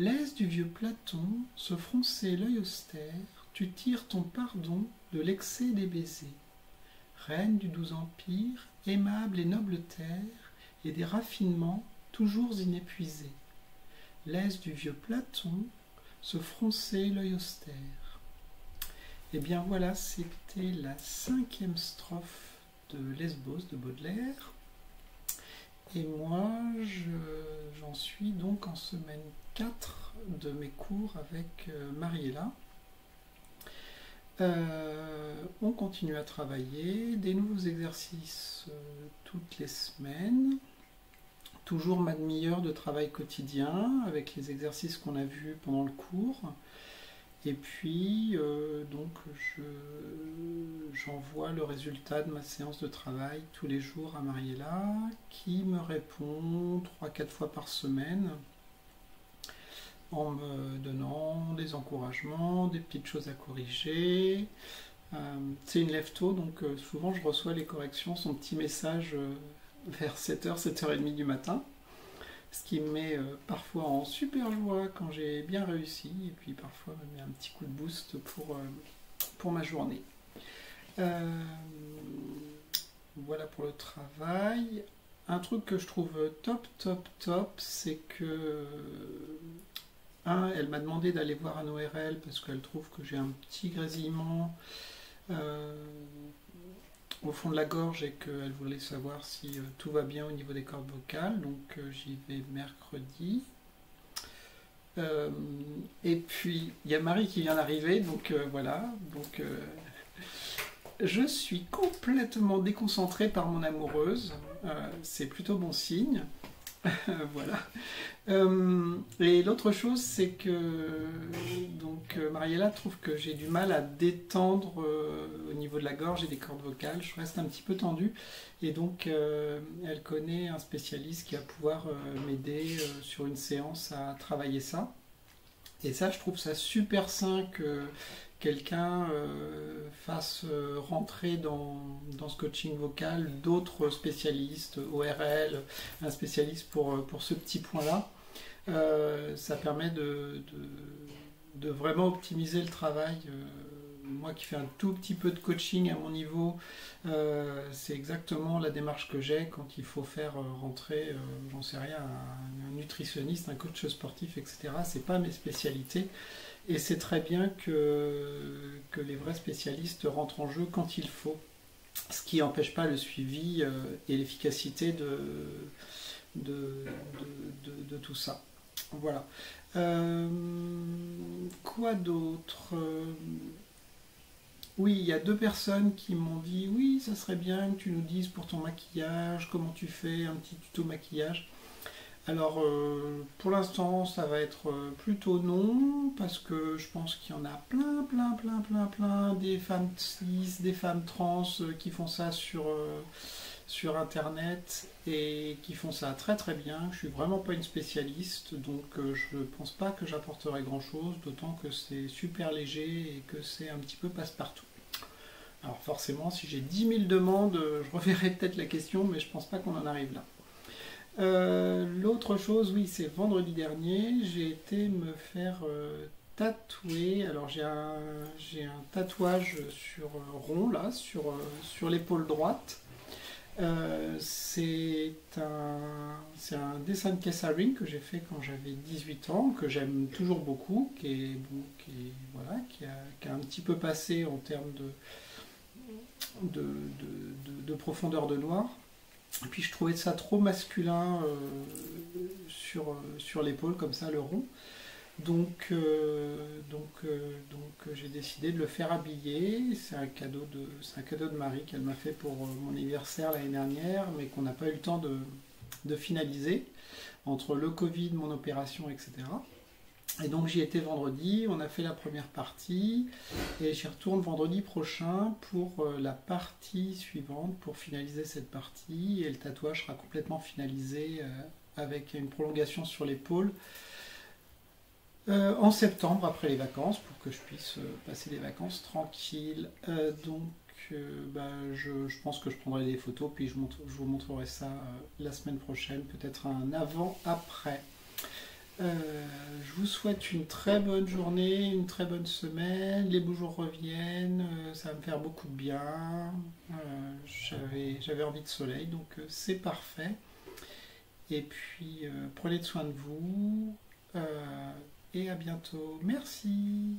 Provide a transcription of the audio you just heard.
Laisse du vieux Platon se froncer l'œil austère, tu tires ton pardon de l'excès des baisers. Reine du doux empire, aimable et noble terre, et des raffinements toujours inépuisés. Laisse du vieux Platon se froncer l'œil austère. Et bien voilà, c'était la 5e strophe de Lesbos de Baudelaire. Et moi, j'en suis donc en semaine 4 de mes cours avec Mariella. On continue à travailler, des nouveaux exercices toutes les semaines. Toujours ma demi-heure de travail quotidien avec les exercices qu'on a vus pendant le cours. Et puis, donc, j'envoie le résultat de ma séance de travail tous les jours à Mariella, qui me répond 3-4 fois par semaine en me donnant des encouragements, des petites choses à corriger. C'est une lève-tôt, donc souvent je reçois les corrections, son petit message vers 7h, 7h30 du matin. Ce qui me met parfois en super joie quand j'ai bien réussi, et puis parfois me met un petit coup de boost pour ma journée. Voilà pour le travail. Un truc que je trouve top, c'est que elle m'a demandé d'aller voir un ORL parce qu'elle trouve que j'ai un petit grésillement au fond de la gorge et qu'elle voulait savoir si tout va bien au niveau des cordes vocales, donc j'y vais mercredi. Et puis il y a Marie qui vient d'arriver, donc voilà, donc je suis complètement déconcentrée par mon amoureuse, c'est plutôt bon signe. Voilà. Et l'autre chose, c'est que donc Mariella trouve que j'ai du mal à détendre au niveau de la gorge et des cordes vocales. Je reste un petit peu tendue et donc elle connaît un spécialiste qui va pouvoir m'aider sur une séance à travailler ça. Et ça, je trouve ça super sain que quelqu'un fasse rentrer dans ce coaching vocal d'autres spécialistes, ORL, un spécialiste pour ce petit point-là. Ça permet de vraiment optimiser le travail. Moi qui fais un tout petit peu de coaching à mon niveau, c'est exactement la démarche que j'ai quand il faut faire rentrer, j'en sais rien, un nutritionniste, un coach sportif, etc. C'est pas mes spécialités. Et c'est très bien que les vrais spécialistes rentrent en jeu quand il faut, ce qui n'empêche pas le suivi et l'efficacité de tout ça. Voilà. Quoi d'autre? Oui, il y a 2 personnes qui m'ont dit oui, ça serait bien que tu nous dises pour ton maquillage, comment tu fais, un petit tuto maquillage. Alors, pour l'instant, ça va être plutôt non, parce que je pense qu'il y en a plein, des femmes cis, des femmes trans qui font ça sur Internet et qui font ça très bien. Je suis vraiment pas une spécialiste, donc je pense pas que j'apporterai grand-chose, d'autant que c'est super léger et que c'est un petit peu passe-partout. Alors forcément, si j'ai 10 000 demandes, je reverrai peut-être la question, mais je pense pas qu'on en arrive là. L'autre chose, oui, c'est vendredi dernier, j'ai été me faire tatouer. Alors j'ai un tatouage sur rond là, sur l'épaule droite. C'est un dessin de Kessaring que j'ai fait quand j'avais 18 ans, que j'aime toujours beaucoup, voilà, qui a un petit peu passé en termes de profondeur de noir. Et puis je trouvais ça trop masculin sur l'épaule, comme ça, le rond. Donc j'ai décidé de le faire habiller. C'est un cadeau de Marie qu'elle m'a fait pour mon anniversaire l'année dernière, mais qu'on n'a pas eu le temps de finaliser, entre le Covid, mon opération, etc. Et donc j'y étais vendredi, on a fait la première partie, et j'y retourne vendredi prochain pour la partie suivante, pour finaliser cette partie, et le tatouage sera complètement finalisé avec une prolongation sur l'épaule en septembre, après les vacances, pour que je puisse passer des vacances tranquilles. Je pense que je prendrai des photos, puis je vous montrerai ça la semaine prochaine, peut-être un avant-après. Je vous souhaite une très bonne journée, une très bonne semaine. Les beaux jours reviennent, ça va me faire beaucoup de bien. J'avais envie de soleil, donc c'est parfait. Et puis prenez soin de vous et à bientôt. Merci.